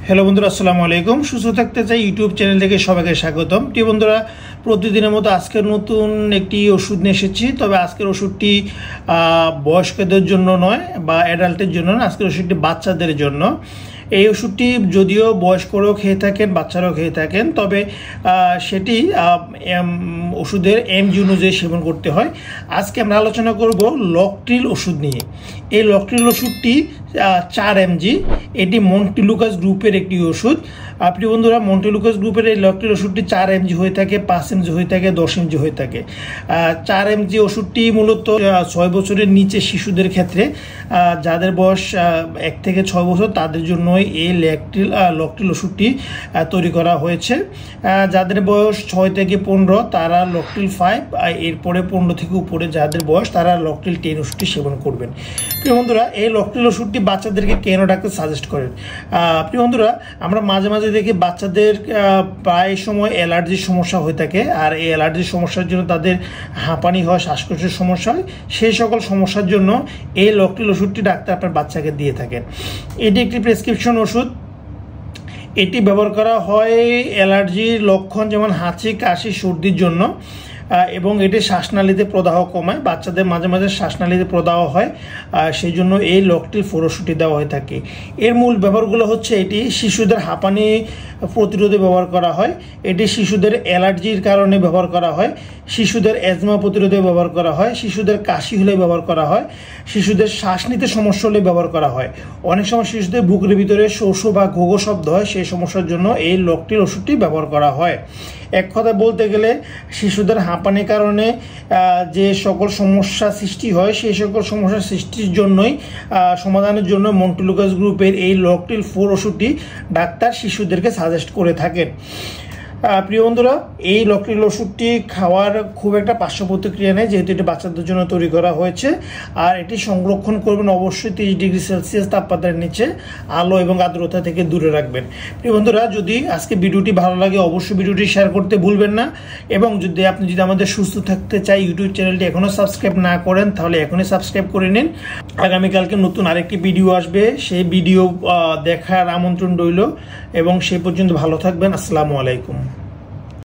Hello বন্ধুরা, আসসালামু আলাইকুম। সুস্থ থাকতে চাই ইউটিউব চ্যানেল থেকে সবাইকে স্বাগতম। প্রিয় বন্ধুরা, প্রতিদিনের মতো আজকের নতুন একটি ওষুধ নিয়ে এসেছি। তবে আজকের ওষুধটি বয়স্কদের জন্য নয় বা অ্যাডাল্টের জন্য না, আজকের ওষুধটি বাচ্চাদের জন্য। এই ওষুধটি যদিও বয়স্করাও খেয়ে থাকেন, বাচ্চারাও খেয়ে থাকেন, তবে সেটি ওষুধের এমজি অনুযায়ী সেবন করতে হয়। আজকে আমরা আলোচনা করব লকট্রিল ওষুধ নিয়ে। এই লকট্রিল ওষুধটি 4 mg। এটি মন্টিলুকাস গ্রুপের একটি ওষুধ। প্রিয় বন্ধুরা, মন্টিলুকাস গ্রুপের এই লকট্রিল ওষুধটি 4 mg হয়ে থাকে, 5 mg হয়ে থাকে, 10 mg হয়ে থাকে। 4 mg ওষুধটি মূলত 6 বছরের নিচে শিশুদের ক্ষেত্রে, যাদের বয়স 1 থেকে 6 বছর, তাদের জন্য এই লকট্রিল ওষুধটি তৈরি করা হয়েছে। যাদের বয়স 6 থেকে 15 তারা লকট্রিল 5, এরপরে 15 থেকে উপরে যাদের বয়স তারা লকট্রিল 10 ওষুধটি সেবন করবেন। প্রিয় বন্ধুরা, এই লকট্রিল ওষুধটি বাচ্চাদেরকে কেন ডাক্তার সাজেস্ট করেন? প্রিয় বন্ধুরা, আমরা মাঝে মাঝে দেখি বাচ্চাদের প্রায় সময় অ্যালার্জির সমস্যা হয়ে থাকে, আর এই অ্যালার্জির সমস্যার জন্য তাদের হাঁপানি হয়, শ্বাসকষ্টের সমস্যা হয়। সেই সকল সমস্যার জন্য এই লকট্রিল ওষুধটি ডাক্তার আপনার বাচ্চাকে দিয়ে থাকেন। এটি একটি প্রেসক্রিপশন ওষুধ। এটি ব্যবহার করা হয় অ্যালার্জির লক্ষণ যেমন হাঁচি, কাশি, সর্দির জন্য, এবং এটি শ্বাসনালীতে প্রদাহ কমায়। বাচ্চাদের মাঝে মাঝে শ্বাসনালীতে প্রদাহ হয়, সেই জন্য এই লকট্রিল 4 ওষুধটি দেওয়া হয়ে থাকে। এর মূল ব্যবহারগুলো হচ্ছে, এটি শিশুদের হাঁপানি প্রতিরোধে ব্যবহার করা হয়, এটি শিশুদের অ্যালার্জির কারণে ব্যবহার করা হয়, শিশুদের অ্যাজমা প্রতিরোধে ব্যবহার করা হয়, শিশুদের কাশি হলে ব্যবহার করা হয়, শিশুদের শ্বাস নিতে সমস্যা হলে ব্যবহার করা হয়। অনেক সময় শিশুদের বুকের ভিতরে শোষো বা ঘোঘো শব্দ হয়, সেই সমস্যার জন্য এই লকট্রিল ওষুধটি ব্যবহার করা হয়। এক কথায় বলতে গেলে, শিশুদের হাঁপানির কারণে যে সকল সমস্যা সৃষ্টি হয়, সেই সকল সমস্যা সৃষ্টির জন্যই সমাধানের জন্য মন্টিলুকাস গ্রুপের এই লকট্রিল 4 ওষুধটি ডাক্তার শিশুদেরকে সাজেস্ট করে থাকেন। প্রিয় বন্ধুরা, এই লকট্রিল ওষুধটি খাওয়ার খুব একটা পার্শ্ব প্রতিক্রিয়া নেই, যেহেতু এটি বাচ্চাদের জন্য তৈরি করা হয়েছে। আর এটি সংরক্ষণ করবেন অবশ্যই 30 ডিগ্রি সেলসিয়াস তাপমাত্রার নিচে, আলো এবং আর্দ্রতা থেকে দূরে রাখবেন। প্রিয় বন্ধুরা, যদি আজকে ভিডিওটি ভালো লাগে অবশ্যই ভিডিওটি শেয়ার করতে ভুলবেন না। এবং আপনি যদি আমাদের সুস্থ থাকতে চাই ইউটিউব চ্যানেলটি এখনও সাবস্ক্রাইব না করেন, তাহলে এখনই সাবস্ক্রাইব করে নিন। আগামীকালকে নতুন আরেকটি ভিডিও আসবে, সেই ভিডিও দেখার আমন্ত্রণ রইল। এবং সেই পর্যন্ত ভালো থাকবেন। আসসালামু আলাইকুম।